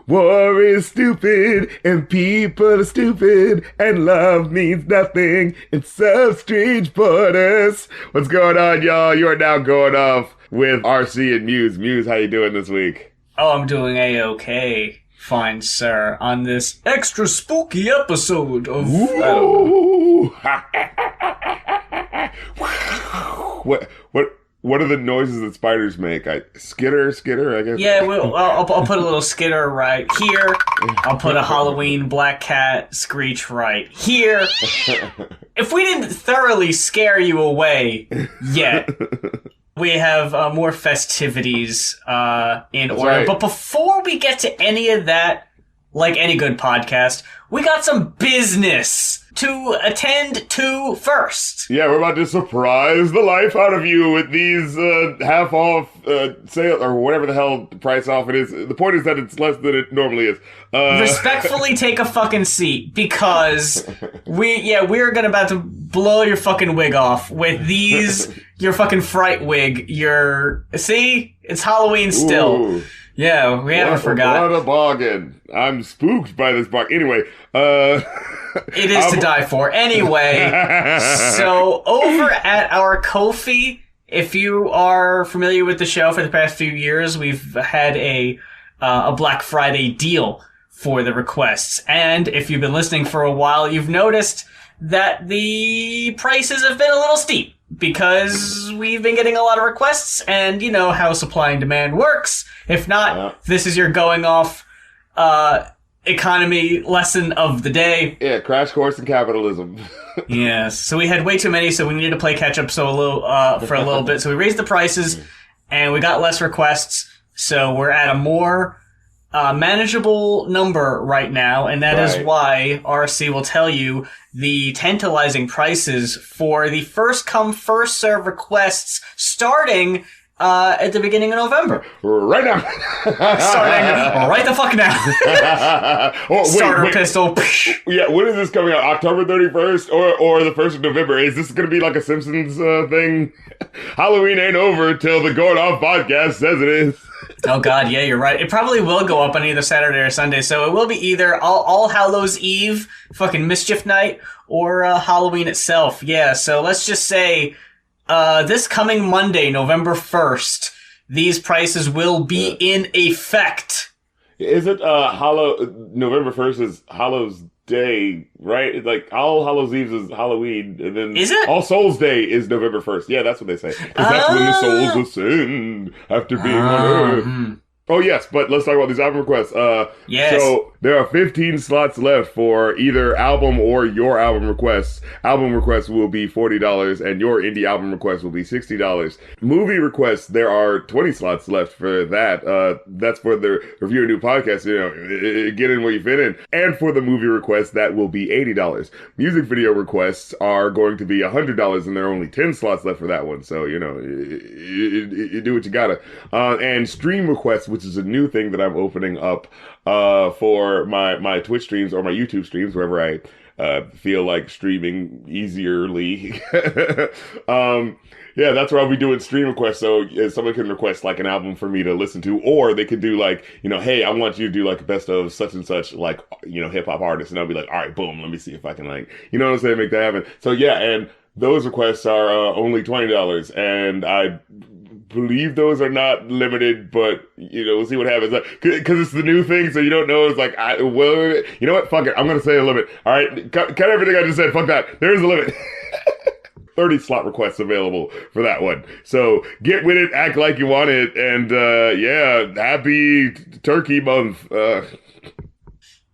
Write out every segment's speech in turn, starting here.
War is stupid, and people are stupid, and love means nothing in such strange borders. What's going on, y'all? You are now going off with RC and Muse. Muse, how you doing this week? Oh, I'm doing A-okay, fine sir, on this extra spooky episode of... Ooh. What are the noises that spiders make? Skitter, I guess. Yeah, I'll put a little skitter right here. I'll put a Halloween black cat screech right here. If we didn't thoroughly scare you away yet, we have more festivities in order. Right. But before we get to any of that, like any good podcast, we got some business to attend to first. Yeah, we're about to surprise the life out of you with these half off sale or whatever the hell price off it is. The point is that it's less than it normally is. Respectfully take a fucking seat, because we're about to blow your fucking wig off with these, your fucking fright wig, see? It's Halloween still. Ooh. Yeah, we haven't forgot. What a bargain. I'm spooked by this bargain. Anyway, it is to die for. Anyway, so over at our Ko-fi, if you are familiar with the show for the past few years, we've had a Black Friday deal for the requests. And if you've been listening for a while, you've noticed that the prices have been a little steep, because we've been getting a lot of requests, and you know how supply and demand works. If not, This is your going off economy lesson of the day. Yeah, crash course in capitalism. Yes, so we had way too many, so we needed to play catch up for a little bit. So we raised the prices, and we got less requests. So we're at a more manageable number right now, and that is why RC will tell you the tantalizing prices for the first come first serve requests starting at the beginning of November. Right now. Starting right the fuck now. Starter pistol. Yeah, when is this coming out? October 31st or the 1st of November? Is this going to be like a Simpsons thing? Halloween ain't over till the Going Off podcast says it is. Oh god, yeah, you're right. It probably will go up on either Saturday or Sunday, so it will be either All Hallows Eve, fucking Mischief Night, or Halloween itself. Yeah, so let's just say this coming Monday, November 1st, these prices will be in effect. Is it November 1st is Hallows Day, right? It's like All Hallows Eve is Halloween, and then is it? All Souls Day is November 1st. Yeah, that's what they say. Because that's when the souls ascend after being on Earth. Oh, yes, but let's talk about these album requests. Yes. So there are 15 slots left for either album or your album requests. Album requests will be $40, and your indie album request will be $60. Movie requests, there are 20 slots left for that. That's for the Review a New Podcast, get in where you fit in. And for the movie requests, that will be $80. Music video requests are going to be $100, and there are only 10 slots left for that one. So, you do what you gotta. And stream requests, which is a new thing that I'm opening up for my Twitch streams or my YouTube streams, wherever I feel like streaming easierly. Yeah, that's where I'll be doing stream requests. So someone can request like an album for me to listen to, or they could do like, hey, I want you to do like a best of such and such, like, hip hop artists. And I'll be like, all right, boom, let me see if I can make that happen. So yeah, and those requests are only $20, and I believe those are not limited, but we'll see what happens. Because it's the new thing, so you don't know. It's like, you know what? Fuck it. I'm gonna say a limit. All right, cut everything I just said. Fuck that. There is a limit. 30 slot requests available for that one. So get with it, act like you want it, and happy Turkey Month.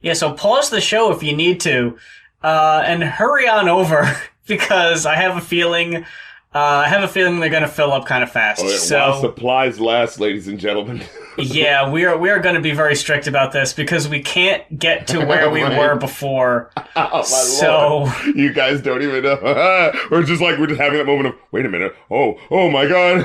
Yeah, so pause the show if you need to, and hurry on over, because I have a feeling they're going to fill up kind of fast. Oh, yeah. So while supplies last, ladies and gentlemen. Yeah, we are going to be very strict about this, because we can't get to where we were before. Oh, my Lord. You guys don't even know. we're just having that moment of, wait a minute. Oh my God.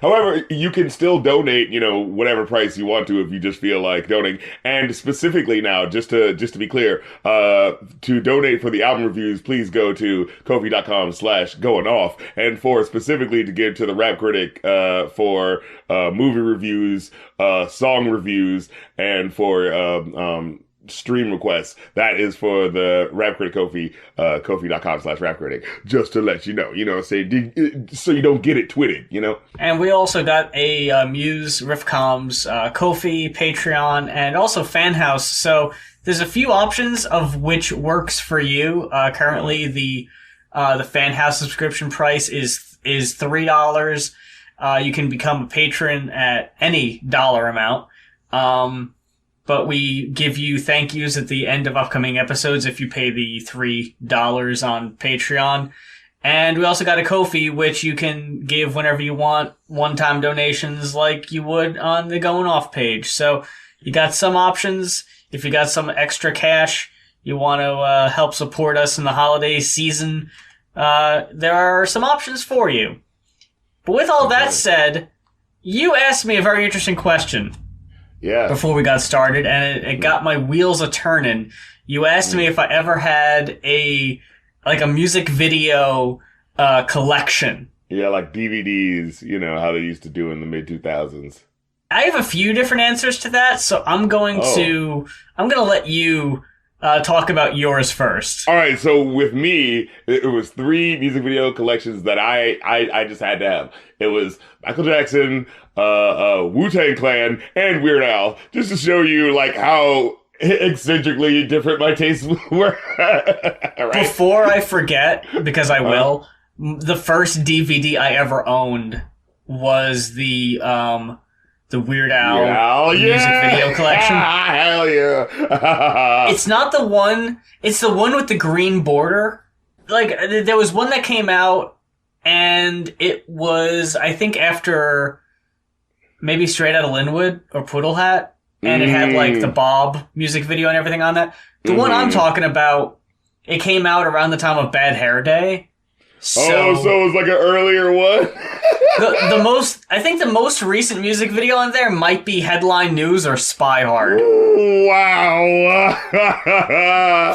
However, you can still donate, whatever price you want to if you just feel like donating. And specifically now, just to be clear, to donate for the album reviews, please go to kofi.com/goinoff. And for specifically to give to the Rap Critic, for movie reviews, song reviews, and for stream requests, that is for the Rap Critic Kofi, kofi.com/rapcritic, just to let you know, so you don't get it twitted. And we also got a Mues, Riffcoms, Kofi, Patreon, and also Fan House. So there's a few options of which works for you. Currently, the Fan House subscription price is $3. You can become a patron at any dollar amount. But we give you thank yous at the end of upcoming episodes if you pay the $3 on Patreon. And we also got a Ko-fi, which you can give whenever you want, one-time donations like you would on the Going Off page. So you got some options. If you got some extra cash, you want to help support us in the holiday season, there are some options for you. But with all that said, you asked me a very interesting question. Yeah. Before we got started, and it got my wheels a turning. You asked me if I ever had a music video collection. Yeah, like DVDs, how they used to do in the mid-2000s. I have a few different answers to that, so I'm going to let you talk about yours first. All right, so with me, it was 3 music video collections that I just had to have. It was Michael Jackson, Wu-Tang Clan, and Weird Al, just to show you like how eccentrically different my tastes were. Right? Before I forget, because I will, the first DVD I ever owned was the Weird Al music video collection. Hell yeah. It's not the one, it's the one with the green border. Like, there was one that came out, and it was, I think, after maybe Straight Outta Linwood or Poodle Hat, and it had, like, the Bob music video and everything on that. The one I'm talking about, it came out around the time of Bad Hair Day. So it was like an earlier one? I think the most recent music video on there might be Headline News or Spy Hard. Wow.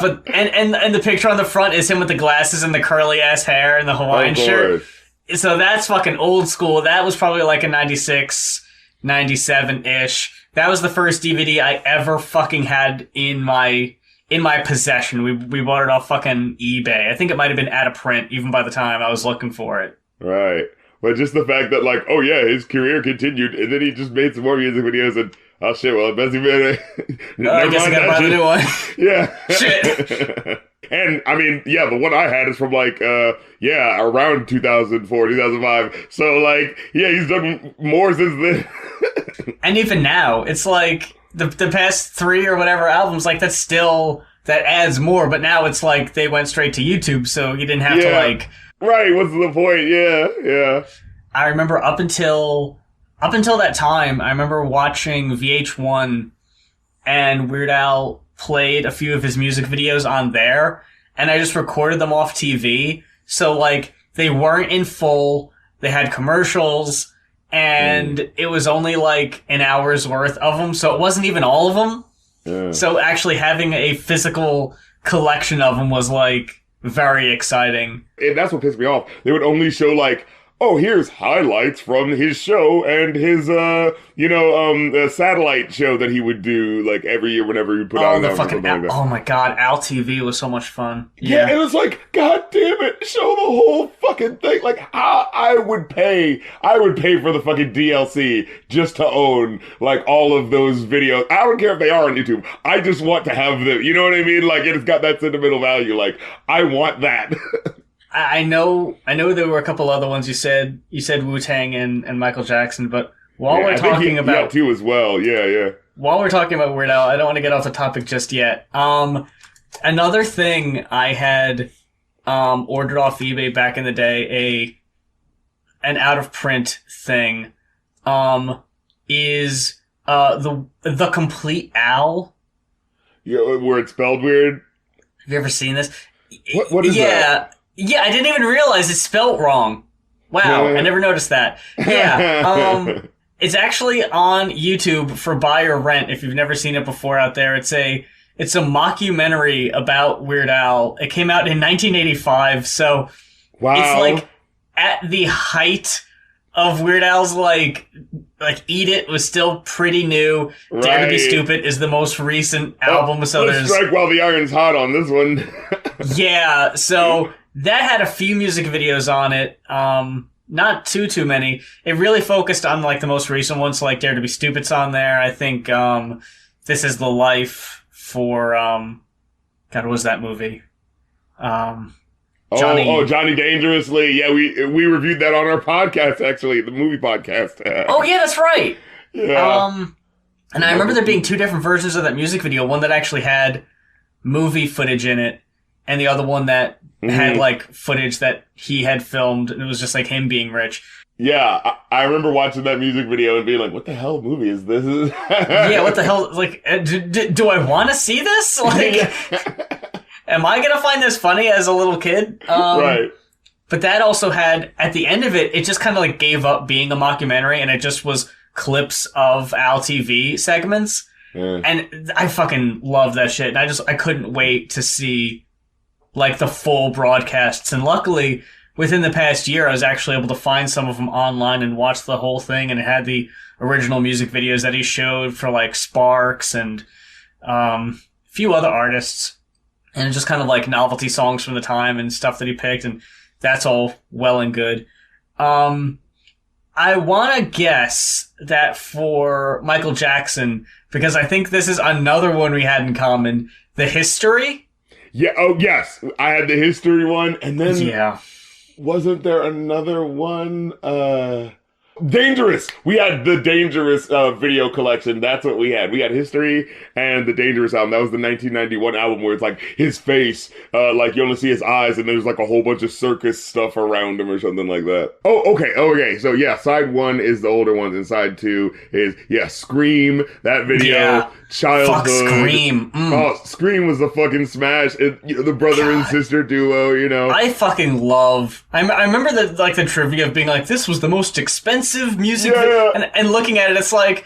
But and the picture on the front is him with the glasses and the curly ass hair and the Hawaiian shirt. So that's fucking old school. That was probably like a 96, 97-ish. That was the first DVD I ever fucking had in my possession. We bought it off fucking eBay. I think it might have been out of print even by the time I was looking for it. Right. But just the fact that, like, oh yeah, his career continued, and then he just made some more music videos, and oh shit, well, I guess I gotta buy the new one. Yeah. Shit. And, I mean, yeah, the one I had is from, like, around 2004, 2005. So, like, yeah, he's done more since then. And even now, it's like, the past 3 or whatever albums, like, that adds more, but now it's like they went straight to YouTube, so you didn't have to, like... Right, what's the point? Yeah. I remember up until that time, I remember watching VH1, and Weird Al played a few of his music videos on there, and I just recorded them off TV. So, like, they weren't in full, they had commercials, and it was only, like, an hour's worth of them, so it wasn't even all of them. Yeah. So actually having a physical collection of them was, like, very exciting. And that's what pissed me off. They would only show, like, oh, here's highlights from his show and his, satellite show that he would do, like, every year whenever he put out the fucking Al, like that. Oh my god, Al TV was so much fun. Yeah, it was like, god damn it, show the whole fucking thing. Like, I would pay for the fucking DLC just to own, like, all of those videos. I don't care if they are on YouTube. I just want to have them. You know what I mean? Like, it's got that sentimental value. Like, I want that. I know there were a couple other ones you said Wu-Tang and Michael Jackson, but while we're talking about too as well, yeah. While we're talking about Weird Al, I don't want to get off the topic just yet. Another thing I had ordered off eBay back in the day, an out of print thing, is the Complete Al. Yeah, where it's spelled weird. Have you ever seen this? What is that? Yeah, I didn't even realize it's spelt wrong. Wow, I never noticed that. Yeah, it's actually on YouTube for buy or rent. If you've never seen it before out there, it's a mockumentary about Weird Al. It came out in 1985, so Wow. it's like at the height of Weird Al's like Eat It was still pretty new. Dare to Be Stupid is the most recent album. So let's strike while the iron's hot on this one. Yeah, so that had a few music videos on it. Not too many. It really focused on like the most recent ones, so like Dare to Be Stupid's on there. I think This Is the Life for God, what was that movie? Johnny Dangerously. Yeah, we reviewed that on our podcast, actually, the movie podcast. Oh yeah, that's right. Yeah. And I remember there being two different versions of that music video. One that actually had movie footage in it, and the other one that had like footage that he had filmed, and it was just like him being rich. Yeah, I remember watching that music video and being like, "What the hell movie is this?" Yeah, what the hell? Like, do I want to see this? Like, am I gonna find this funny as a little kid? Right. But that also had at the end of it, it just kind of like gave up being a mockumentary, and it just was clips of Al TV segments. Yeah. And I fucking love that shit. And I couldn't wait to see like the full broadcasts. And luckily, within the past year, I was actually able to find some of them online and watch the whole thing. And it had the original music videos that he showed for like Sparks and a few other artists. And just kind of like novelty songs from the time and stuff that he picked. And that's all well and good. I want to guess that for Michael Jackson, because I think this is another one we had in common, The History. Yeah. Oh, yes. I had the History one, and then wasn't there another one? Dangerous. We had the Dangerous video collection. That's what we had. We had History and the Dangerous album. That was the 1991 album where it's like his face, like you only see his eyes, and there's like a whole bunch of circus stuff around him or something like that. Oh, okay. So yeah, side one is the older ones, and side two is Scream. That video. Yeah. Childhood. Fuck Scream. Oh, Scream was a fucking smash. The brother and sister duo, you know. I fucking love. I remember the trivia of being like, this was the most expensive music video, and looking at it, it's like,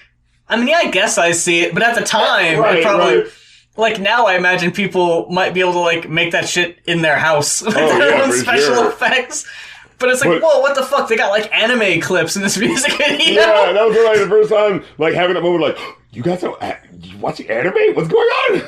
I mean, yeah, I guess I see it, but at the time, I probably like now I imagine people might be able to like make that shit in their house with their own special effects. But it's like, whoa, what the fuck? They got like anime clips in this music video. Yeah, that was like the first time, like having that moment, like, you got some, you watching anime? What's going on?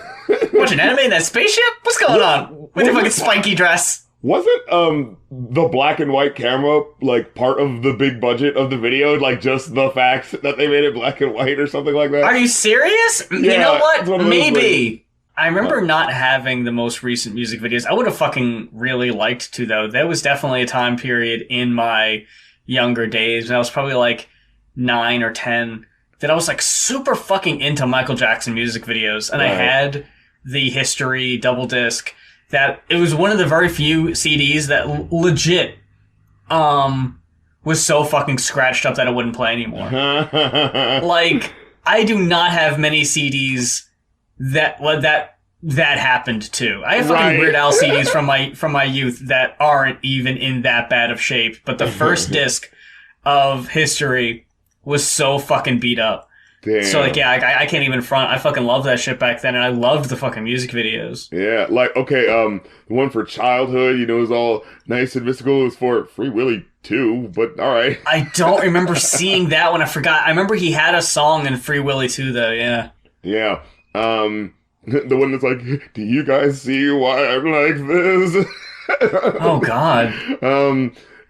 Watching anime in that spaceship? What's going on with your fucking spiky dress? Wasn't the black and white camera like part of the big budget of the video? Like just the fact that they made it black and white or something like that? Are you serious? Yeah, you know what? Maybe. I remember not having the most recent music videos. I would have fucking really liked to, though. There was definitely a time period in my younger days when I was probably like 9 or 10 that I was like super fucking into Michael Jackson music videos. And I had the History double disc that it was one of the very few CDs that legit was so fucking scratched up that it wouldn't play anymore. Like, I do not have many CDs that happened to. I have fucking Weird Al CDs from my youth that aren't even in that bad of shape. But the first disc of History was so fucking beat up. Damn. So like, yeah, I can't even front. I fucking loved that shit back then, and I loved the fucking music videos. Yeah, like the one for Childhood, you know, was all nice and mystical. It was for Free Willy too, but all right. I don't remember seeing that one. I forgot. I remember he had a song in Free Willy too, though. Yeah. Yeah. The one that's like, do you guys see why I'm like this? Oh, God.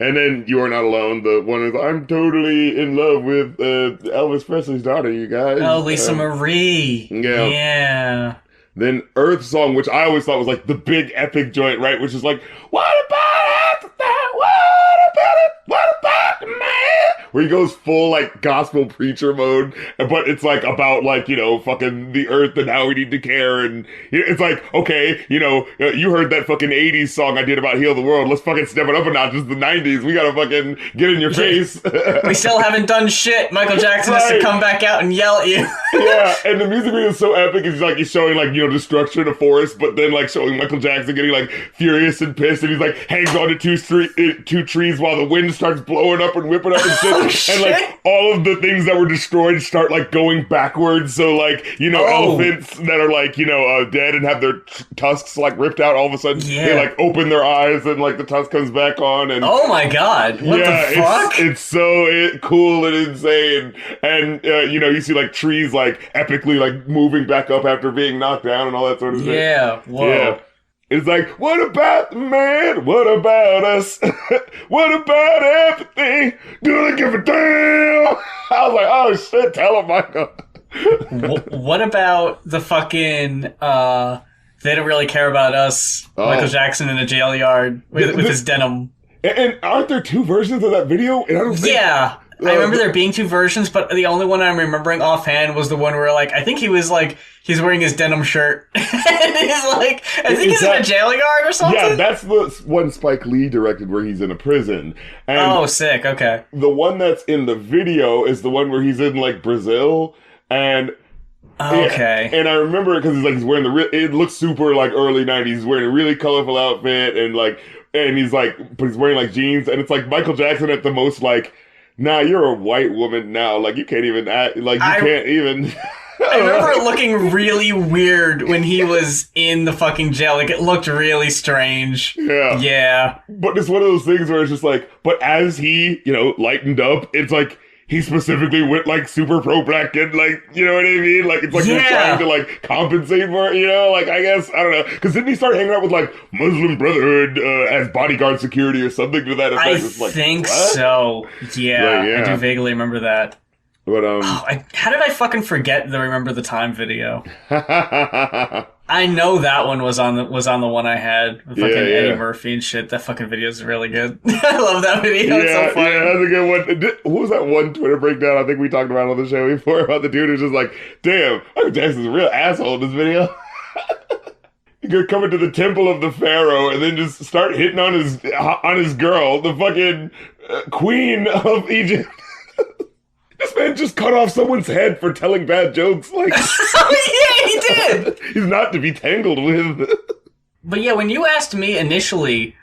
And then You Are Not Alone. The one is, I'm totally in love with Elvis Presley's daughter, you guys. Oh, Lisa Marie. Yeah. Yeah. Then Earth Song, which I always thought was like the big epic joint, right? Which is like, what about after that? What about it? What about the man? where he goes full like gospel preacher mode, but it's like about like, you know, fucking the earth and how we need to care. And it's like, okay, you know, you heard that fucking 80s song I did about heal the world. Let's fucking step it up a notch. It's the 90s. We gotta fucking get in your face. We still haven't done shit. Michael Jackson has to come back out and yell at you. Yeah, and the music video is so epic. It's like he's showing like, you know, destruction of forest, but then like showing Michael Jackson getting like furious and pissed, and he's like hangs on to two trees while the wind starts blowing up and whipping up and shit. Oh, shit. And like all of the things that were destroyed start like going backwards. So like, you know, elephants that are like, you know, dead and have their tusks like ripped out, all of a sudden they like open their eyes and like the tusk comes back on. And oh my god, what the fuck? It's so cool and insane. And you know, you see like trees like epically like moving back up after being knocked down and all that sort of thing. Yeah, whoa. Yeah. It's like, what about the man? What about us? What about everything? Do I give a damn? I was like, oh shit, tell him, Michael. What about the fucking, they don't really care about us, Michael Jackson in a jail yard with his denim. And aren't there two versions of that video? And I don't think... Yeah. I remember there being two versions, but the only one I'm remembering offhand was the one where, like, I think he's wearing his denim shirt. And he's like, I think he's in a jail yard or something. Yeah, that's the one Spike Lee directed where he's in a prison. And oh, sick, okay. The one that's in the video is the one where he's in, like, Brazil, and... Okay. Yeah, and I remember it because he's wearing it looks super, like, early 90s. He's wearing a really colorful outfit, and, like, and he's, like, but he's wearing, like, jeans, and it's, like, Michael Jackson at the most, like... Nah, you're a white woman now. Like, you can't even act, like, can't even... I remember it looking really weird when he was in the fucking jail. Like, it looked really strange. Yeah. Yeah. But it's one of those things where it's just like, but as he, you know, lightened up, it's like, he specifically went, like, super pro-black and, like, you know what I mean? Like, it's like he's trying to, like, compensate for it, you know? Like, I guess, I don't know. Because didn't he start hanging out with, like, Muslim Brotherhood as bodyguard security or something to that effect? I think so. Yeah, I do vaguely remember that. But, how did I fucking forget the Remember the Time video? I know that one was on the one I had with fucking Eddie Murphy and shit. That fucking video is really good. I love that video. It's so funny. Yeah, that's a good one. What was that one Twitter breakdown I think we talked about on the show before about the dude who's just like, damn, Michael Jackson's a real asshole in this video. He could come into the temple of the pharaoh and then just start hitting on his girl, the fucking queen of Egypt. This man just cut off someone's head for telling bad jokes. Like, yeah, he did. He's not to be tangled with. But yeah, when you asked me initially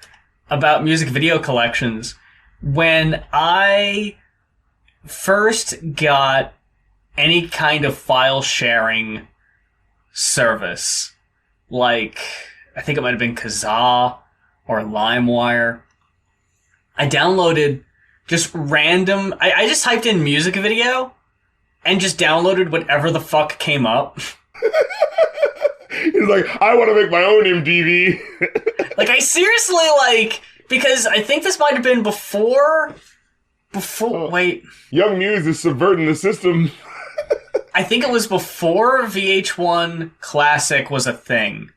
about music video collections, when I first got any kind of file sharing service, like I think it might have been Kazaa or LimeWire, I downloaded just random... I just typed in music video and just downloaded whatever the fuck came up. He's like, I want to make my own MTV. Like, I seriously, like... Because I think this might have been before... Wait. Young Mues is subverting the system. I think it was before VH1 Classic was a thing.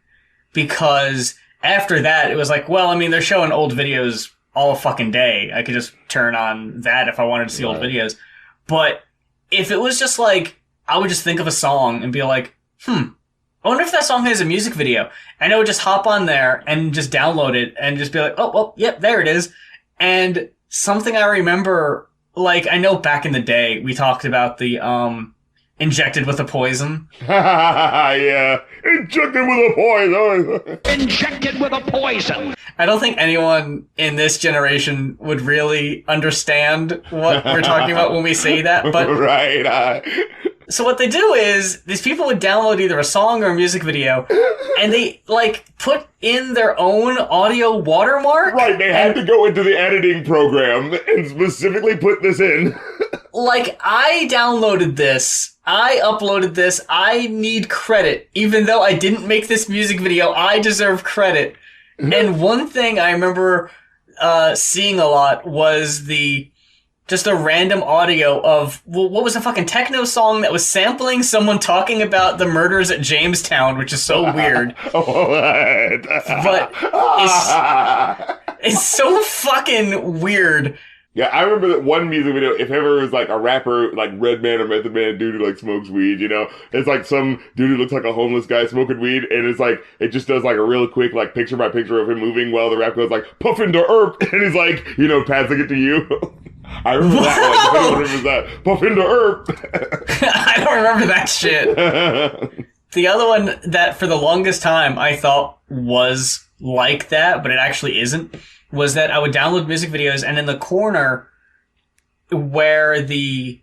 Because after that, it was like, well, I mean, they're showing old videos all fucking day. I could just turn on that if I wanted to see old videos. But if it was just like, I would just think of a song and be like, I wonder if that song has a music video. And I would just hop on there and just download it and just be like, oh, well, yep, there it is. And something I remember, like, I know back in the day, we talked about the, Injected with a Poison. Yeah. Injected with a poison. Injected with a poison. I don't think anyone in this generation would really understand what we're talking about when we say that. But right. So what they do is, these people would download either a song or a music video, and they, like, put in their own audio watermark. Right, they had to go into the editing program and specifically put this in. Like, I downloaded this, I uploaded this, I need credit. Even though I didn't make this music video, I deserve credit. And one thing I remember seeing a lot was just a random audio of, what was a fucking techno song that was sampling someone talking about the murders at Jamestown, which is so weird. But it's so fucking weird Yeah, I remember that one music video, if ever it was like a rapper, like Redman or Method Man dude who like smokes weed, it's like some dude who looks like a homeless guy smoking weed, and it's like, it just does like a real quick, like picture by picture of him moving while the rap goes like, puffin' to herb, and he's like, passing it to you. I remember that one. If anyone remembers that. Puffin' to herb. I don't remember that shit. The other one that for the longest time I thought was like that, but it actually isn't, was that I would download music videos, and in the corner where the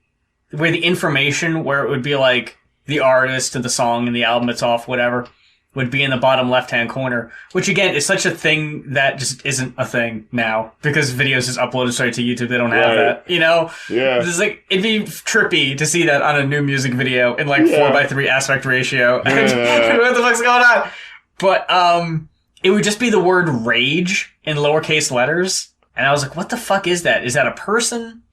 information, where it would be like the artist and the song and the album it's off, whatever, would be in the bottom left-hand corner, which again is such a thing that just isn't a thing now because videos just uploaded straight to YouTube. They don't have that, Yeah. It's like, it'd be trippy to see that on a new music video in like 4:3 aspect ratio. Yeah. What the fuck's going on? But, it would just be the word rage in lowercase letters. And I was like, what the fuck is that? Is that a person?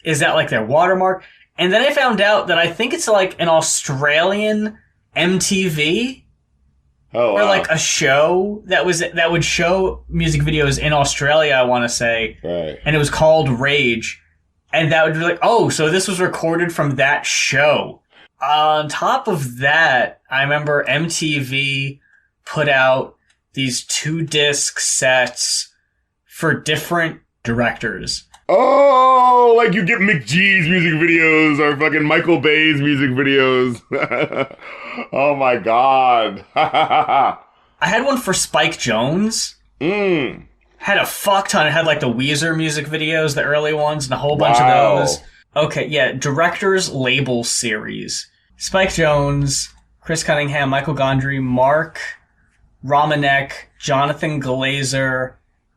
Is that like their watermark? And then I found out that I think it's like an Australian MTV. Oh, wow. Or like a show that would show music videos in Australia, I want to say. Right. And it was called Rage. And that would be like, oh, so this was recorded from that show. On top of that, I remember MTV put out these 2-disc sets for different directors. Oh, like you get McGee's music videos or fucking Michael Bay's music videos. Oh my god. I had one for Spike Jonze. Had a fuck ton. It had like the Weezer music videos, the early ones, and a whole bunch of those. Okay, yeah, Directors Label Series. Spike Jonze, Chris Cunningham, Michael Gondry, Mark Romanek, Jonathan Glazer,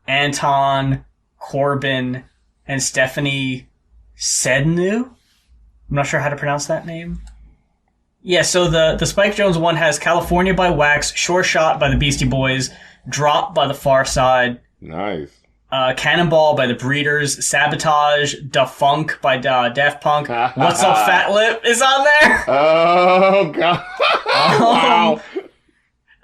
Anton Corbin, and Stephanie Sednu. I'm not sure how to pronounce that name. Yeah, so the Spike Jonze one has California by Wax, Sure Shot by the Beastie Boys, Drop by the Far Side. Nice. Cannonball by the Breeders, Sabotage, Da Funk by Daft Punk, What's Up Fat Lip is on there. Oh, God. Wow.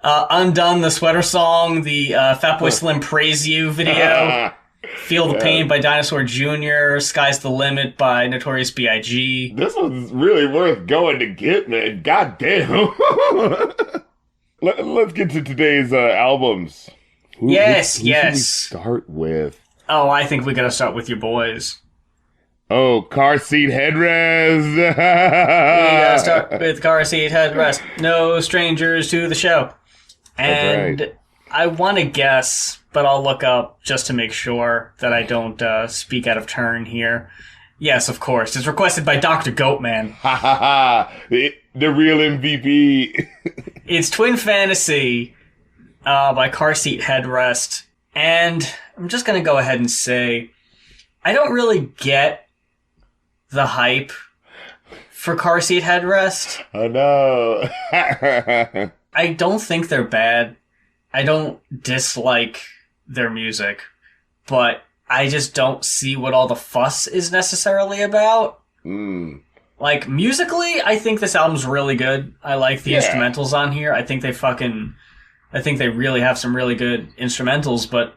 Undone, the Sweater Song, the Fatboy Slim Praise You video, Feel the Pain by Dinosaur Jr., Sky's the Limit by Notorious B.I.G. This one's really worth going to get, man. God damn. Let's get to today's albums. Who should we start with? Oh, I think we gotta start with your boys. Oh, Car Seat Headrest. We gotta start with Car Seat Headrest. No strangers to the show. And right. I want to guess, but I'll look up just to make sure that I don't speak out of turn here. Yes, of course. It's requested by Dr. Goatman. Ha ha ha. The real MVP. It's Twin Fantasy by Car Seat Headrest. And I'm just going to go ahead and say, I don't really get the hype for Car Seat Headrest. Oh, no. I don't think they're bad. I don't dislike their music, but I just don't see what all the fuss is necessarily about. Like, musically, I think this album's really good. I like the instrumentals on here. I think they really have some really good instrumentals, but,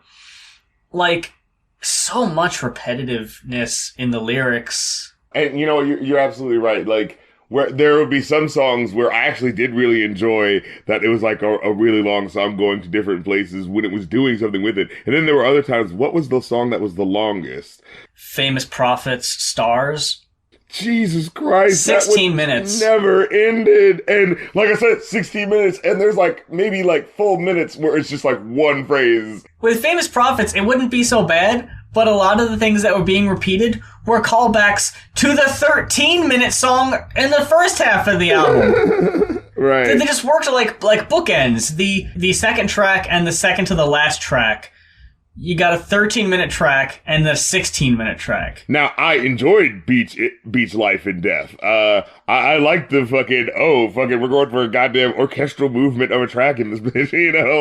like, so much repetitiveness in the lyrics. And, you're absolutely right. Like, where there would be some songs where I actually did really enjoy that it was like a really long song going to different places when it was doing something with it. And then there were other times, what was the song that was the longest? Famous Prophets, Stars. Jesus Christ. 16 minutes. Never ended. And like I said, 16 minutes. And there's like maybe like full minutes where it's just like one phrase. With Famous Prophets, it wouldn't be so bad, but a lot of the things that were being repeated were callbacks to the 13-minute song in the first half of the album. Right. They just worked like bookends. The second track and the second to the last track. You got a 13-minute track and the 16-minute track. Now, I enjoyed Beach Life and Death. I liked the we're going for a goddamn orchestral movement of a track in this bitch,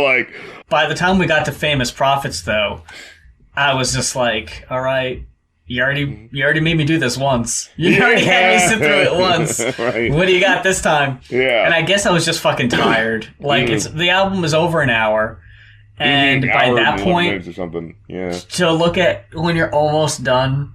like. By the time we got to Famous Prophets, though, I was just like, all right, you already made me do this once. You already had me sit through it once. Right. What do you got this time? Yeah. And I guess I was just fucking tired. Like, the album is over an hour. And by that point, or something. Yeah. to look at when you're almost done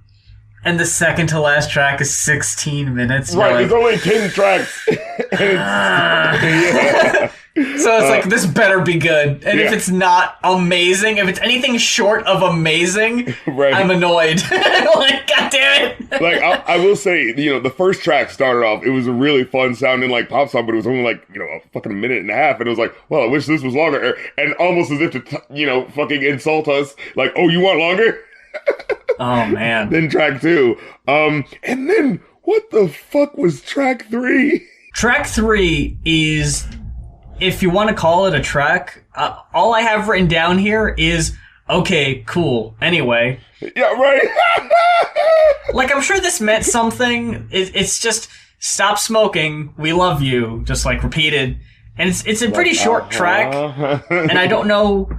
And the second to last track is 16 minutes. Right, it's only 10 tracks. Yeah. So it's like, this better be good. And if it's not amazing, if it's anything short of amazing, right. I'm annoyed. Like, God damn it. Like, I will say, the first track started off, it was a really fun sounding, like, pop song, but it was only, like, a fucking minute and a half. And it was like, well, I wish this was longer. And almost as if to, fucking insult us. Like, oh, you want longer? Oh, man. Then track 2. And then, what the fuck was track 3? Track 3 is, if you want to call it a track, all I have written down here is, okay, cool. Anyway. Yeah, right. Like, I'm sure this meant something. It's just, stop smoking, we love you, just, like, repeated. And it's a pretty short track. And I don't know,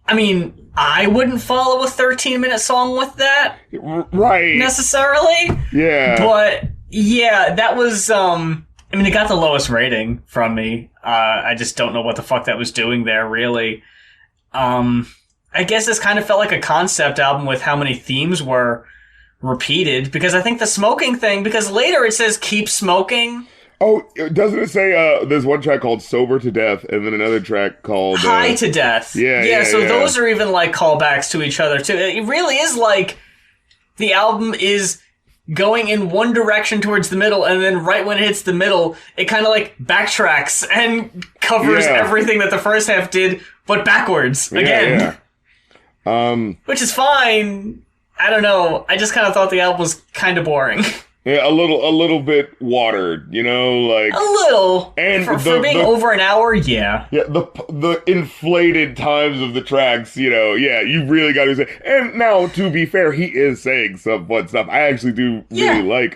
I mean, I wouldn't follow a 13-minute song with that. Right. Necessarily. Yeah. But, yeah, that was, it got the lowest rating from me. I just don't know what the fuck that was doing there, really. I guess this kind of felt like a concept album with how many themes were repeated, because I think the smoking thing, because later it says keep smoking. Oh, doesn't it say there's one track called Sober to Death and then another track called High to Death? Yeah, so those are even like callbacks to each other too. It really is like the album is going in one direction towards the middle, and then right when it hits the middle, it kind of like backtracks and covers everything that the first half did, but backwards again. Yeah. Which is fine. I don't know. I just kind of thought the album was kind of boring. Yeah, a little bit watered, like a little. And for being over an hour, yeah. Yeah, the inflated times of the tracks, you really got to say. And now, to be fair, he is saying some fun stuff. I actually do really like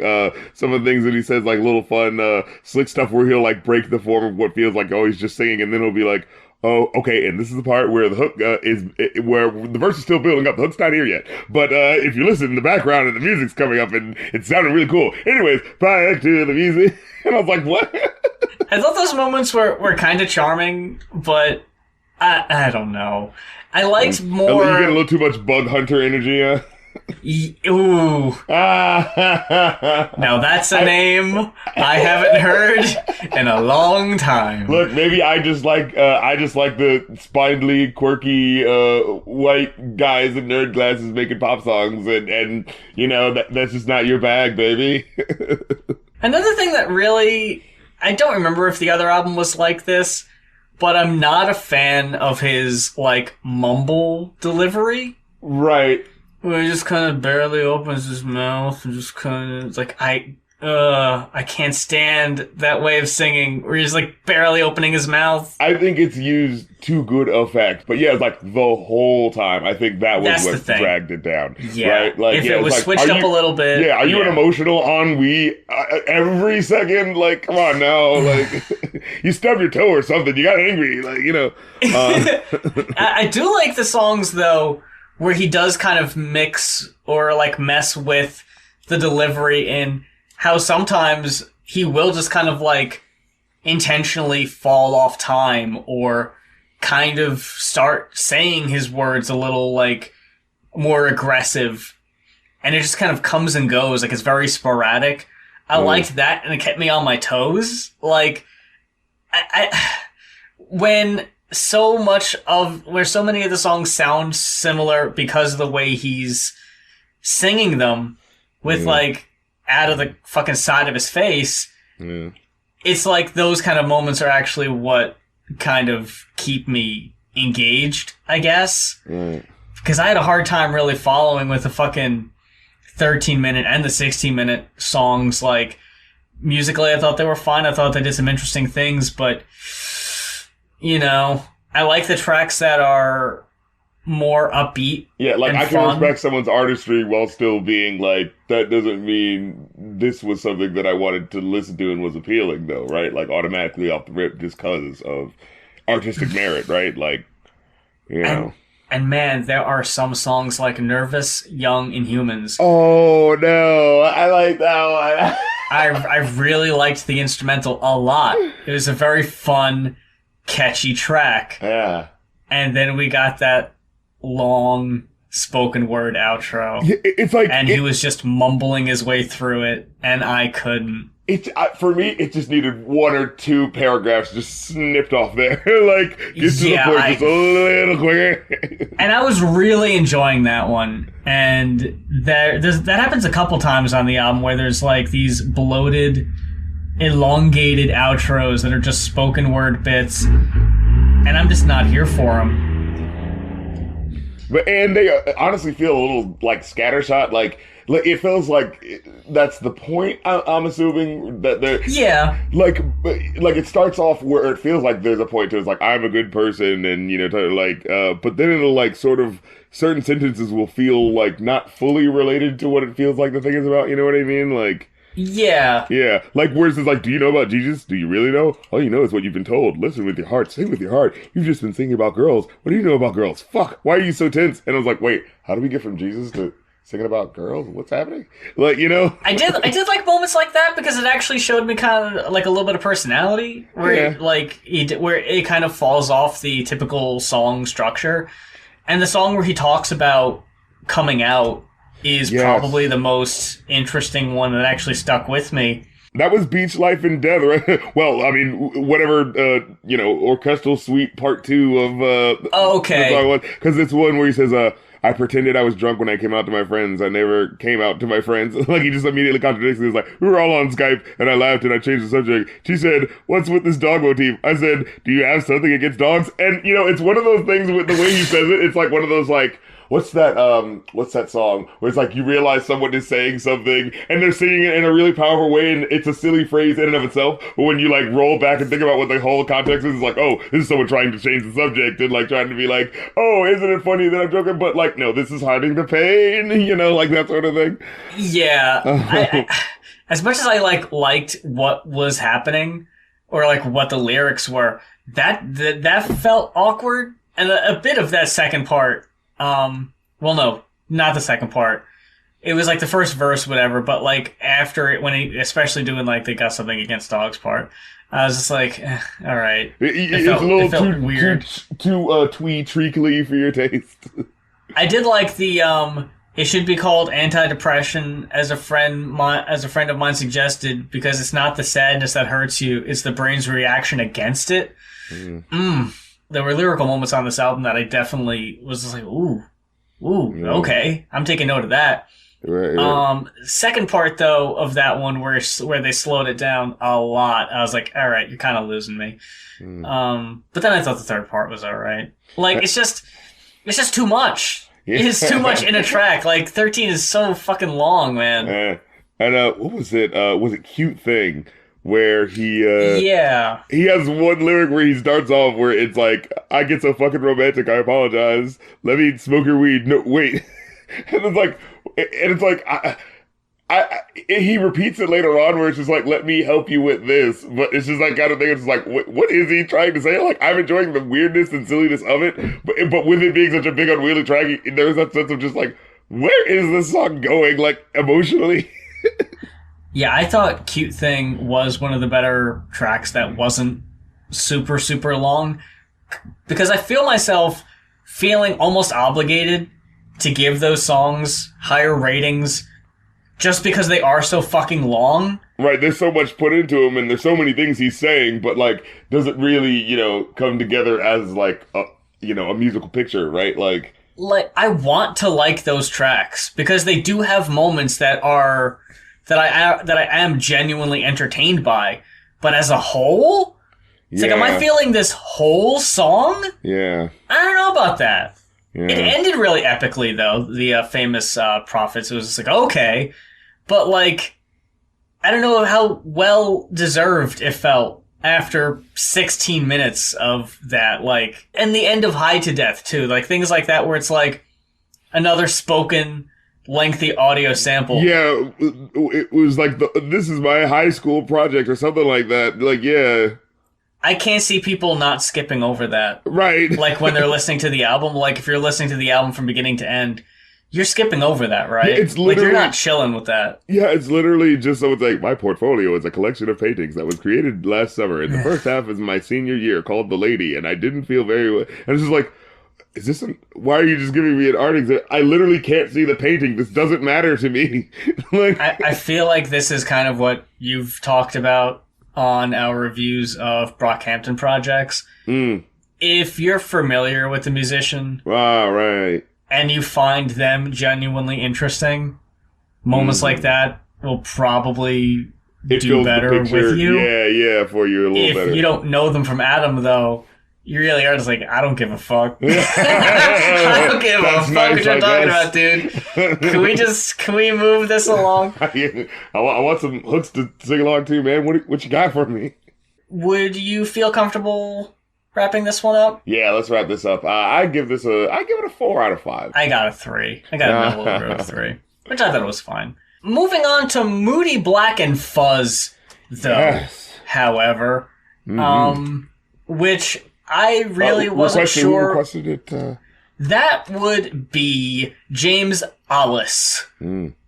some of the things that he says, like little fun, slick stuff where he'll like break the form of what feels like he's just singing, and then he'll be like, oh, okay, and this is the part where the hook where the verse is still building up. The hook's not here yet. But if you listen in the background and the music's coming up and it's sounding really cool. Anyways, back to the music. And I was like, what? I thought those moments were kind of charming, but I don't know. I liked more... You get a little too much Bug Hunter energy, Ooh. Now that's a name I haven't heard in a long time. Look, maybe I just like the spindly, quirky, white guys in nerd glasses making pop songs, and that's just not your bag, baby. Another thing that really, I don't remember if the other album was like this, but I'm not a fan of his like mumble delivery. Right. Where he just kind of barely opens his mouth and just kind of, it's like, I can't stand that way of singing where he's like barely opening his mouth. I think it's used to good effect, but yeah, it's like the whole time. I think that was what dragged it down. Yeah. Right? Like, if it was switched up a little bit. Yeah, are you an emotional ennui every second? Like, come on now. Like, you stubbed your toe or something. You got angry. Like, I do like the songs, though, where he does kind of mix or like mess with the delivery and how sometimes he will just kind of like intentionally fall off time or kind of start saying his words a little like more aggressive, and it just kind of comes and goes. Like, it's very sporadic. I liked that, and it kept me on my toes. Like, when so many of the songs sound similar because of the way he's singing them with like out of the fucking side of his face. It's like those kind of moments are actually what kind of keep me engaged, I guess. Because I had a hard time really following with the fucking 13-minute and the 16-minute songs. Like, musically, I thought they were fine. I thought they did some interesting things, but I like the tracks that are more upbeat. Yeah, like I can respect someone's artistry while still being like, that doesn't mean this was something that I wanted to listen to and was appealing, though, right? Like, automatically off the rip just because of artistic merit, right? Like, And man, there are some songs like Nervous, Young, and Humans. Oh, no. I like that one. I really liked the instrumental a lot. It was a very fun, catchy track. Yeah. And then we got that long spoken word outro. It's like, and he was just mumbling his way through it, and I couldn't. For me, it just needed 1 or 2 paragraphs just snipped off there. Like, get to the point just a little quicker. And I was really enjoying that one. And that happens a couple times on the album where there's like these bloated, elongated outros that are just spoken word bits. And I'm just not here for them. And they honestly feel a little like scattershot. Like it feels like that's the point. I'm assuming that they're like it starts off where it feels like there's a point to it. It's like, I'm a good person, and but then it'll like sort of certain sentences will feel like not fully related to what it feels like the thing is about. You know what I mean? Like. Yeah. Yeah. Like, where's this like, do you know about Jesus? Do you really know? All you know is what you've been told. Listen with your heart. Sing with your heart. You've just been singing about girls. What do you know about girls? Fuck. Why are you so tense? And I was like, wait, how do we get from Jesus to singing about girls? What's happening? Like, I did like moments like that because it actually showed me kind of like a little bit of personality where where it kind of falls off the typical song structure. And the song where he talks about coming out is probably the most interesting one that actually stuck with me. That was Beach Life and Death, right? Well, I mean, whatever, Orchestral Suite Part 2 of... okay. Because it's one where he says, I pretended I was drunk when I came out to my friends. I never came out to my friends. Like, he just immediately contradicts it. He's like, we were all on Skype, and I laughed, and I changed the subject. She said, what's with this dog motif? I said, do you have something against dogs? And, it's one of those things with the way he says it. It's like one of those, like... What's that song where it's like you realize someone is saying something and they're singing it in a really powerful way and it's a silly phrase in and of itself, but when you like roll back and think about what the whole context is, it's like, oh, this is someone trying to change the subject and like trying to be like, oh, isn't it funny that I'm joking? But like, no, this is hiding the pain, like that sort of thing. Yeah. I, as much as I liked what was happening or like what the lyrics were, that felt awkward, and a bit of that second part. Well, no, not the second part. It was like the first verse, whatever, but like after it, when he, especially doing like they got something against dogs part, I was just like, all right. It's a little too weird. Too twee treacly for your taste. I did like the, it should be called antidepressant, as a friend of mine suggested, because it's not the sadness that hurts you, it's the brain's reaction against it. There were lyrical moments on this album that I definitely was just like, okay, I'm taking note of that. Right. Second part though of that one where they slowed it down a lot, I was like, all right, you're kind of losing me. But then I thought the third part was all right. Like it's just too much. It's too much in a track. Like 13 is so fucking long, man. And what was it? Was it Cute Thing? Where he has one lyric where he starts off where it's like, I get so fucking romantic, I apologize. Let me smoke your weed. No, wait. and it's like, he repeats it later on where it's just like, let me help you with this. But it's just like kind of thing. It's like, what is he trying to say? Like, I'm enjoying the weirdness and silliness of it. But with it being such a big unwieldy track, there's that sense of just like, where is this song going? Like, emotionally? Yeah, I thought Cute Thing was one of the better tracks that wasn't super, super long, because I feel myself feeling almost obligated to give those songs higher ratings just because they are so fucking long. Right, there's so much put into them and there's so many things he's saying, but like, does it really, come together as like a musical picture, right? Like I want to like those tracks because they do have moments that I am genuinely entertained by, but as a whole, it's like, am I feeling this whole song? Yeah. I don't know about that. Yeah. It ended really epically, though, the famous Prophets. It was just like, okay, but like, I don't know how well deserved it felt after 16 minutes of that, like, and the end of High to Death, too. Like, things like that where it's like another spoken lengthy audio sample. Yeah, it was like, this is my high school project or something like that. Like, yeah. I can't see people not skipping over that. Right. Like when they're listening to the album, like if you're listening to the album from beginning to end, you're skipping over that, right? It's literally, like you're not chilling with that. Yeah, it's literally just someone like, my portfolio is a collection of paintings that was created last summer in the first half of my senior year called The Lady, and I didn't feel very well. And it's just like, Is this why are you just giving me an art exhibit? I literally can't see the painting. This doesn't matter to me. Like, I feel like this is kind of what you've talked about on our reviews of Brockhampton projects. If you're familiar with the musician, right, and you find them genuinely interesting, moments like that will probably do better with you. Yeah, for you a little better. If you don't know them from Adam, though, you really are just like, I don't give a fuck. I don't give a fuck what you're talking about, dude. Can we move this along? I want some hooks to sing along to, man. What you got for me? Would you feel comfortable wrapping this one up? Yeah, let's wrap this up. I give it a 4 out of 5. I got a 3. I got a middle of the road 3, which I thought was fine. Moving on to Moodie Black and FUZZ, though, however, which I really wasn't sure. Who requested it? That would be James Ollis,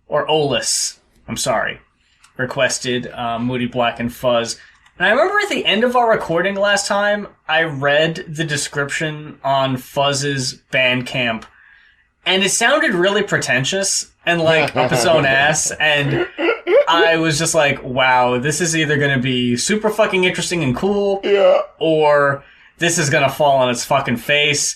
or Olis, I'm sorry, requested Moodie Black and FUZZ. And I remember at the end of our recording last time, I read the description on FUZZ's Bandcamp, and it sounded really pretentious and like up its own ass, and I was just like, wow, this is either going to be super fucking interesting and cool, or this is going to fall on its fucking face.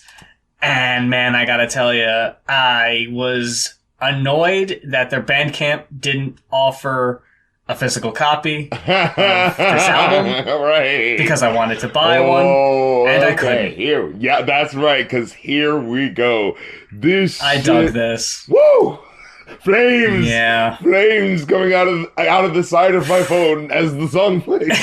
And man, I gotta tell you, I was annoyed that their Bandcamp didn't offer a physical copy of this album, right? Because I wanted to buy one, and I couldn't. Yeah, that's right. Because here we go. I dug this. Woo! Flames! Yeah. Flames coming out of the side of my phone as the song plays.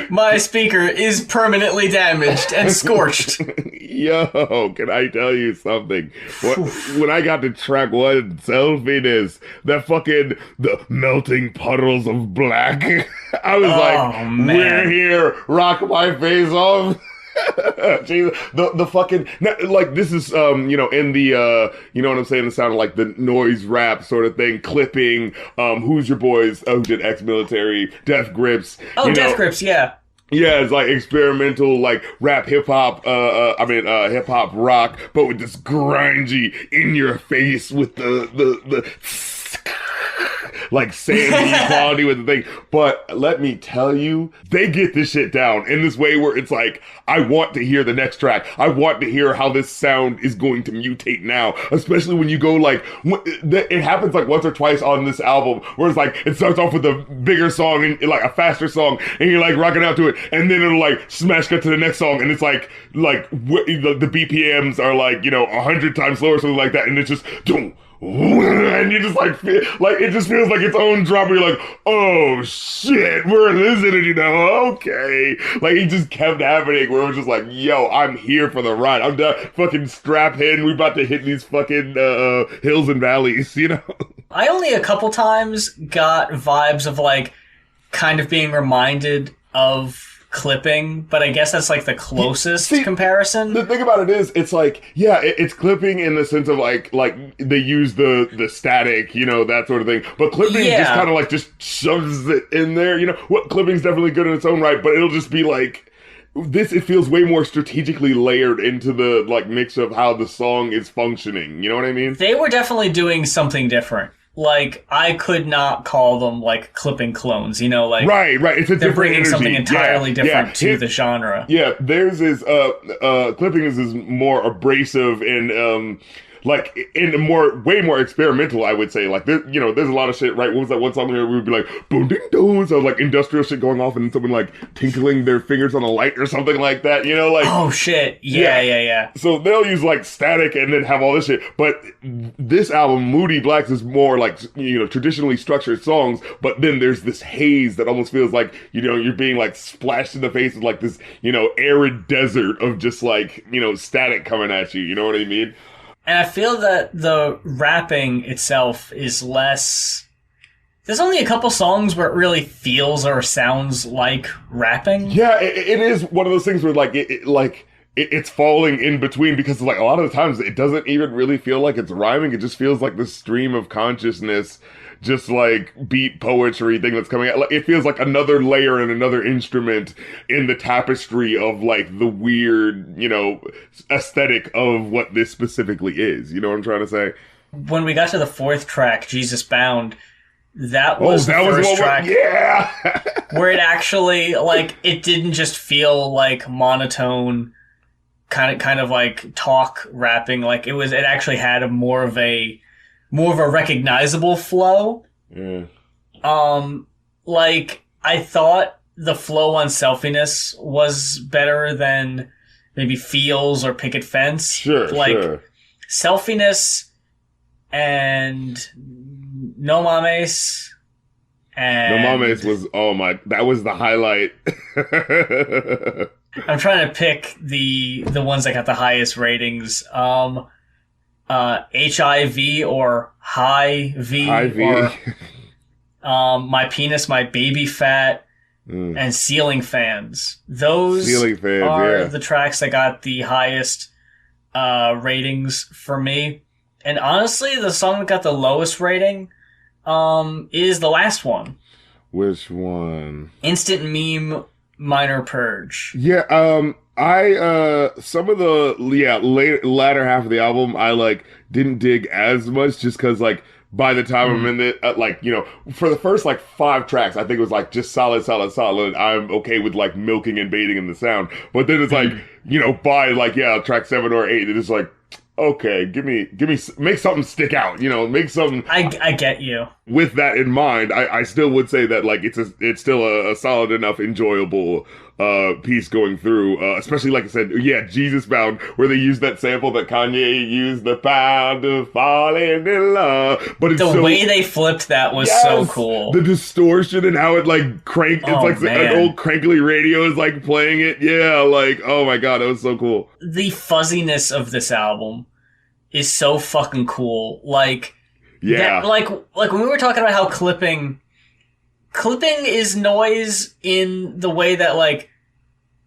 My speaker is permanently damaged and scorched. Yo, can I tell you something? When I got to track 1, Selfiness, the melting puddles of black, I was man. We're here, rock my face off. Jesus, the fucking, like, this is in the you know what I'm saying, the sound of like the noise rap sort of thing, clipping, who's your boys, who did ex-military, Death Grips. Death Grips, yeah. Yeah, it's like experimental, like rap hip hop, hip hop rock, but with this grungy in your face with the like sandy quality with the thing. But let me tell you, they get this shit down in this way where it's like, I want to hear the next track. I want to hear how this sound is going to mutate now, especially when you go like, it happens like once or twice on this album where it's like, it starts off with a bigger song and like a faster song and you're like rocking out to it, and then it'll like smash cut to the next song and it's like the BPMs are like, 100 times slower, something like that, and it's just and you just like it just feels like its own drop where you're like, oh shit, we're listening, okay. Like, it just kept happening where it was just like, yo, I'm here for the ride. I'm done. Fucking strap in. We about to hit these fucking hills and valleys, I only a couple times got vibes of like kind of being reminded of clipping, but I guess that's like the closest comparison. The thing about it is, it's like, yeah, it's clipping in the sense of like they use the static, that sort of thing. But clipping just kind of like just shoves it in there. What clipping's definitely good in its own right, but it'll just be like this. It feels way more strategically layered into the like mix of how the song is functioning. You know what I mean? They were definitely doing something different. Like, I could not call them, like, clipping clones, like... Right, it's a different bringing energy. Something entirely different to the genre. Yeah, theirs is, clipping is more abrasive and, like, in way more experimental, I would say. Like, there's a lot of shit, right? What was that one song where we would be like, boom, ding, dong, so like industrial shit going off and someone like tinkling their fingers on a light or something like that, like... Oh, shit. Yeah. So they'll use like static and then have all this shit. But this album, Moodie Black's, is more like, traditionally structured songs, but then there's this haze that almost feels like, you're being like splashed in the face with like this, arid desert of just like, static coming at you. You know what I mean? And I feel that the rapping itself is less... There's only a couple songs where it really feels or sounds like rapping. Yeah, it is one of those things where like it's falling in between because like a lot of the times it doesn't even really feel like it's rhyming. It just feels like this stream of consciousness, just like beat poetry thing that's coming out. Like, it feels like another layer and another instrument in the tapestry of like the weird, aesthetic of what this specifically is. You know what I'm trying to say? When we got to the fourth track, Jesus Bound, that was the first track. Yeah. Where it actually, like, it didn't just feel like monotone kind of like talk rapping. Like it actually had a more of a recognizable flow. Yeah. Like I thought the flow on Selfiness was better than maybe Feels or Picket Fence. Sure. Selfiness and No Mames. And No Mames was, that was the highlight. I'm trying to pick the ones that got the highest ratings. HIV or High V. Or My Penis, My Baby Fat, and Ceiling Fans. Those are the tracks that got the highest ratings for me. And honestly, the song that got the lowest rating is the last one. Which one? Instant Meme Minor Purge. Yeah, some of the latter half of the album I like didn't dig as much just because like by the time I'm in it, for the first like 5 tracks, I think it was like just solid. I'm okay with like milking and baiting in the sound, but then it's like by like track 7 or 8, it's like, okay, give me, make something stick out, make something. I get you. With that in mind, I still would say that like it's still a solid enough, enjoyable piece going through, especially like I said, Jesus Bound, where they used that sample that Kanye used, the pound of falling in love. But it's the way they flipped that was so cool. The distortion and how it like cranked, it's like an old crankly radio is like playing it. Yeah, like, oh my god, it was so cool. The fuzziness of this album is so fucking cool. Like, like when we were talking about how clipping is noise in the way that like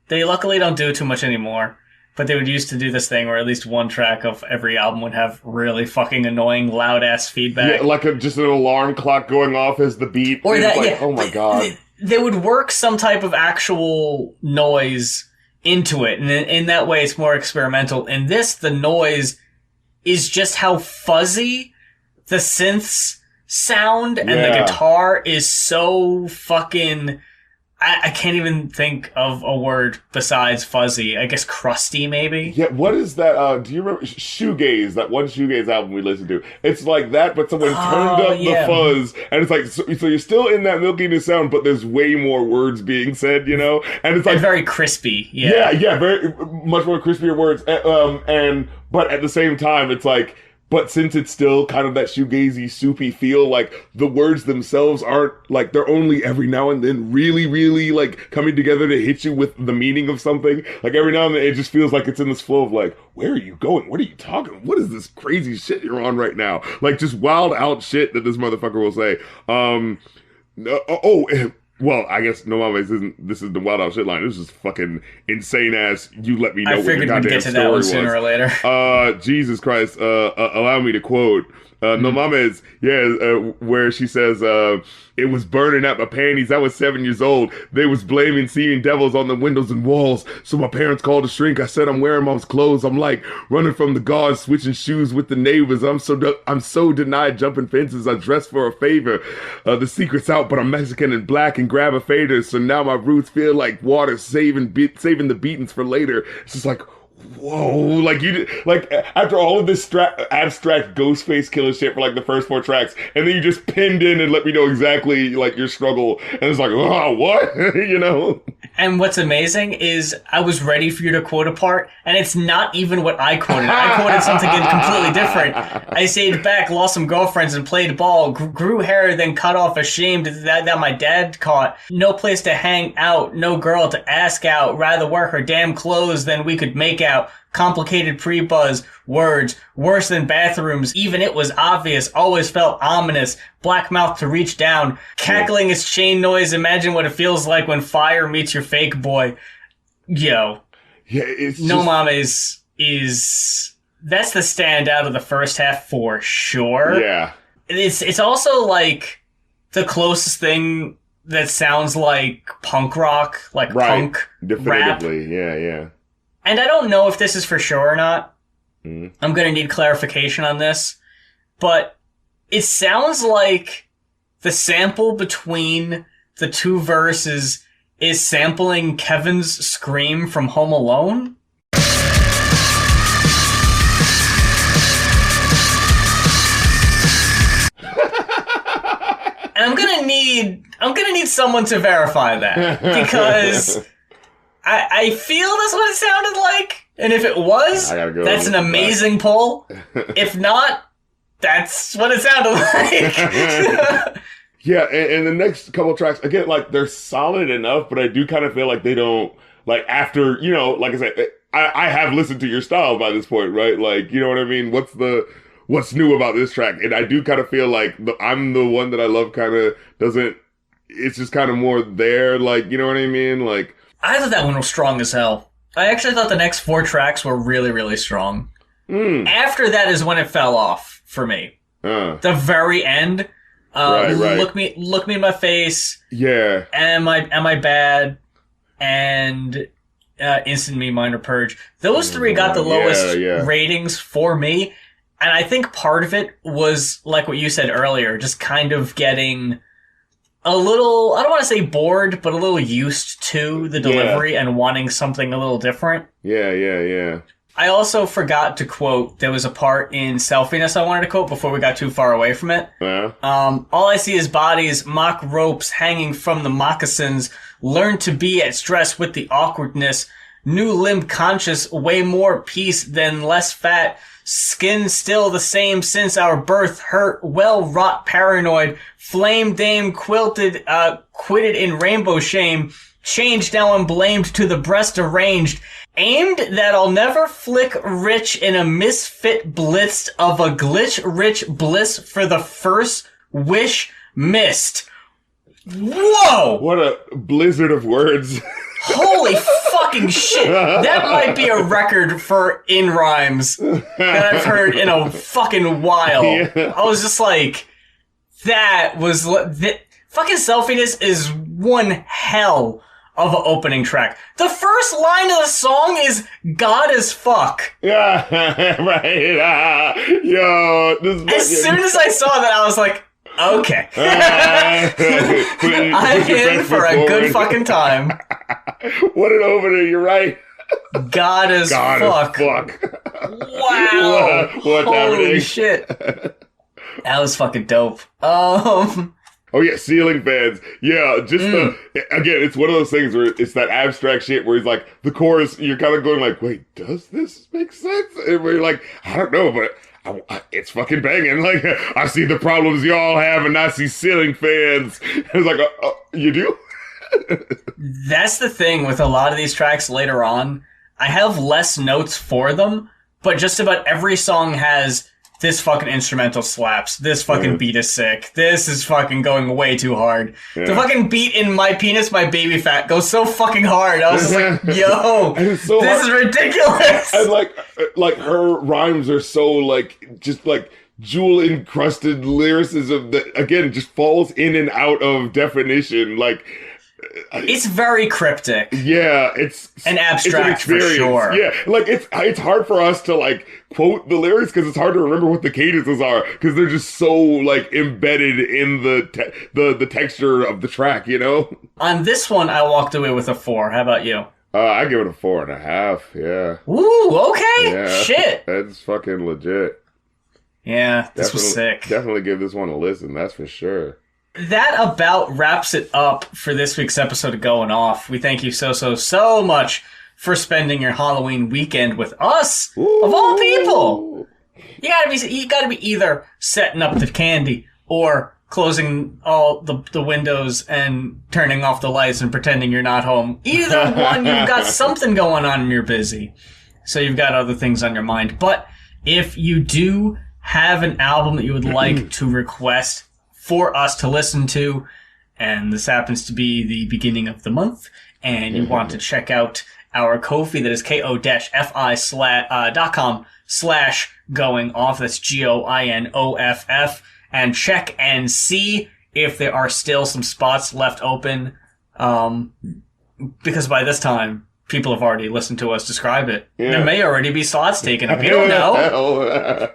they luckily don't do it too much anymore, but they would used to do this thing where at least one track of every album would have really fucking annoying loud ass feedback. Yeah, like just an alarm clock going off as the beat. Or that, like, oh my god. They would work some type of actual noise into it, and in that way it's more experimental. In this, the noise is just how fuzzy the synths sound, and the guitar is so fucking... I can't even think of a word besides fuzzy. I guess crusty, maybe? Yeah, what is that? Do you remember Shoegaze, that one Shoegaze album we listened to? It's like that, but someone turned up the fuzz, and it's like, so you're still in that milkiness sound, but there's way more words being said, And it's like... And very crispy, Yeah, very much more crispier words. But at the same time, it's like... But since it's still kind of that shoegazy, soupy feel, like the words themselves aren't like, they're only every now and then really, really like coming together to hit you with the meaning of something. Like every now and then it just feels like it's in this flow of like, where are you going? What are you talking? What is this crazy shit you're on right now? Like just wild out shit that this motherfucker will say. Well, I guess No Mames this is the wild out shit line. This is fucking insane ass. You let me know what your goddamn story was. I figured we'd get to that one sooner or later. Jesus Christ, allow me to quote, No Mames, where she says, it was burning at my panties. I was 7 years old. They was blaming seeing devils on the windows and walls. So my parents called a shrink. I said, I'm wearing mom's clothes. I'm like running from the guards, switching shoes with the neighbors. I'm so denied jumping fences. I dress for a favor. The secret's out, but I'm Mexican and black and grab a fader. So now my roots feel like water, saving the beatings for later. It's just like, whoa, like after all of this abstract Ghostface killer shit for like the first 4 tracks, and then you just pinned in and let me know exactly like your struggle, and it's like, oh, what? And what's amazing is I was ready for you to quote a part, and it's not even what I quoted. I quoted something completely different. I stayed back, lost some girlfriends, and played ball. Grew hair, then cut off, ashamed that my dad caught. No place to hang out, no girl to ask out. Rather wear her damn clothes than we could make out. Complicated pre-buzz, words, worse than bathrooms, even it was obvious, always felt ominous, black mouth to reach down, cackling its chain noise, imagine what it feels like when fire meets your fake boy. Yo. Yeah, it's No just, Mames is that's the standout of the first half for sure. Yeah. It's also like the closest thing that sounds like punk rock, like punk rap. Definitively. Yeah. And I don't know if this is for sure or not. Mm. I'm going to need clarification on this. But it sounds like the sample between the two verses is sampling Kevin's scream from Home Alone. And I'm gonna need someone to verify that, because I feel that's what it sounded like. And if it was, that's an amazing pull. If not, that's what it sounded like. Yeah, and the next couple tracks, again, like, they're solid enough, but I do kind of feel like they don't, like, after, you know, like I said, I have listened to your style by this point, right? Like, you know what I mean? What's new about this track? And I do kind of feel like I'm the one that I love kind of doesn't, it's just kind of more there, like, you know what I mean? Like, I thought that one was strong as hell. I actually thought the next 4 tracks were really, really strong. After that is when it fell off for me. The very end. Right. Look me in my face. Yeah. Am I bad? And Instant Me, Minor Purge. Those 3 got the lowest ratings for me. And I think part of it was, like what you said earlier, just kind of getting a little, I don't want to say bored, but a little used to the delivery and wanting something a little different. Yeah. I also forgot to quote, there was a part in Selfiness I wanted to quote before we got too far away from it. Yeah. All I see is bodies, mock ropes hanging from the moccasins, learn to be at stress with the awkwardness, new limb conscious, way more peace than less fat, skin still the same since our birth, hurt, well-wrought paranoid, flame dame quilted, quitted in rainbow shame, changed now I'm blamed to the breast arranged, aimed that I'll never flick rich in a misfit blitzed of a glitch rich bliss for the first wish missed. Whoa! What a blizzard of words. Holy fucking shit. That might be a record for in rhymes that I've heard in a fucking while. Yeah. I was just like, that was... fucking Selfiness is one hell of an opening track. The first line of the song is God as fuck. Yeah, right. Yo, As soon as I saw that, I was like, okay. I'm in for a good fucking time. What an opener, you're right. God as fuck. Wow. What's Holy happening? shit. That was fucking dope. Oh yeah, ceiling fans. Yeah, just again, it's one of those things where it's that abstract shit where he's like, the chorus, you're kind of going like, wait, does this make sense? And we're like, I don't know, but it's fucking banging. Like, I see the problems y'all have and I see ceiling fans. It's like, you do? That's the thing with a lot of these tracks later on. I have less notes for them, but just about every song has this fucking instrumental slaps. This fucking beat is sick. This is fucking going way too hard. Yeah. The fucking beat in My Penis, My Baby Fat goes so fucking hard. I was just like, yo, this is ridiculous. And like her rhymes are so like, just like jewel encrusted lyricism that again just falls in and out of definition. Like, it's very cryptic. Yeah, it's an abstract for sure. Yeah, like it's hard for us to like quote the lyrics because it's hard to remember what the cadences are because they're just so like embedded in the texture of the track, you know. On this one, I walked away with a 4. How about you? I give it a 4.5. Yeah. Ooh, okay. Yeah, shit. That's fucking legit. Yeah, this was sick. Definitely give this one a listen. That's for sure. That about wraps it up for this week's episode of Going Off. We thank you so much for spending your Halloween weekend with us. Ooh. Of all people. You gotta be either setting up the candy or closing all the windows and turning off the lights and pretending you're not home. Either one, you've got something going on and you're busy. So you've got other things on your mind. But if you do have an album that you would like to request for us to listen to, and this happens to be the beginning of the month, and you want to check out our Ko-fi, that is ko-fi.com/going off. That's GOINOFF. And check and see if there are still some spots left open. Because by this time, people have already listened to us describe it. Yeah. There may already be slots taken up. You don't know.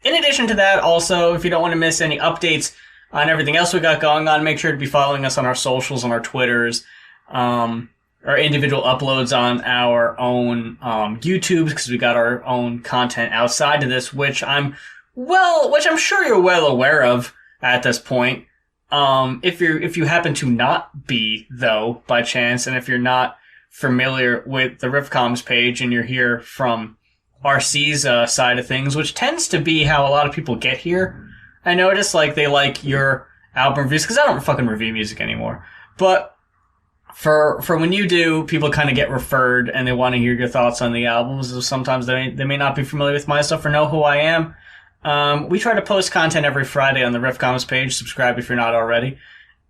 In addition to that, also, if you don't want to miss any updates on everything else we got going on, make sure to be following us on our socials, on our Twitters, our individual uploads on our own YouTubes, because we got our own content outside of this, which I'm sure you're well aware of at this point. If you happen to not be, though, by chance, and if you're not familiar with the Riffcoms page and you're here from RC's side of things, which tends to be how a lot of people get here. I notice, like, they like your album reviews, because I don't fucking review music anymore. But for when you do, people kind of get referred and they want to hear your thoughts on the albums. Sometimes they may not be familiar with my stuff or know who I am. We try to post content every Friday on the Riffcoms page. Subscribe if you're not already.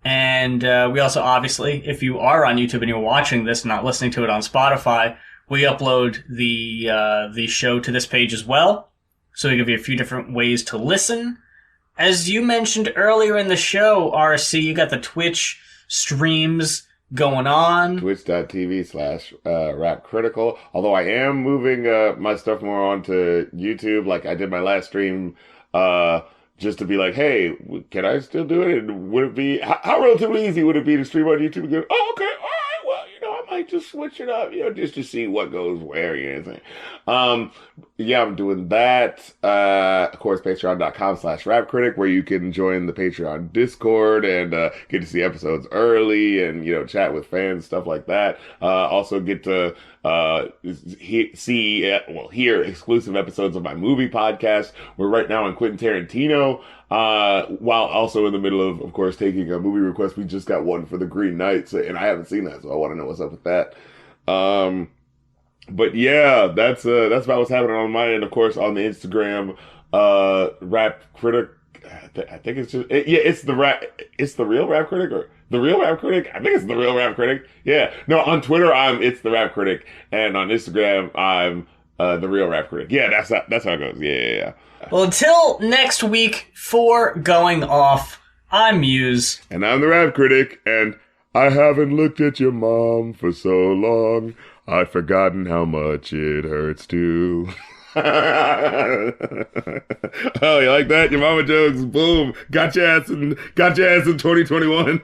And we also, obviously, if you are on YouTube and you're watching this, not listening to it on Spotify, we upload the show to this page as well. So we give you a few different ways to listen. As you mentioned earlier in the show, RC, you got the Twitch streams going on. Twitch.tv/rapcritical. Although I am moving my stuff more onto YouTube. Like, I did my last stream just to be like, hey, can I still do it? And would it be, how relatively easy would it be to stream on YouTube and go, oh, okay, all right, well, I might just switch it up, just to see what goes where, anything. Yeah, I'm doing that. Of course, patreon.com/rapcritic, where you can join the Patreon Discord and get to see episodes early and, chat with fans, stuff like that. Also get to hear exclusive episodes of my movie podcast. We're right now on Quentin Tarantino, while also in the middle of course, taking a movie request. We just got one for The Green Knight, and I haven't seen that, so I want to know what's up with that. But yeah, that's about what's happening on my end. Of course, on the Instagram, Rap Critic. I think it's just it's the real Rap Critic, or the real Rap Critic. I think it's the real Rap Critic. Yeah, no, on Twitter it's the Rap Critic, and on Instagram I'm the real Rap Critic. Yeah, that's how it goes. Yeah. Well, until next week for Going Off, I'm Mues, and I'm the Rap Critic, and I haven't looked at your mom for so long. I've forgotten how much it hurts to. Oh, you like that? Your mama jokes. Boom. Got your ass in 2021.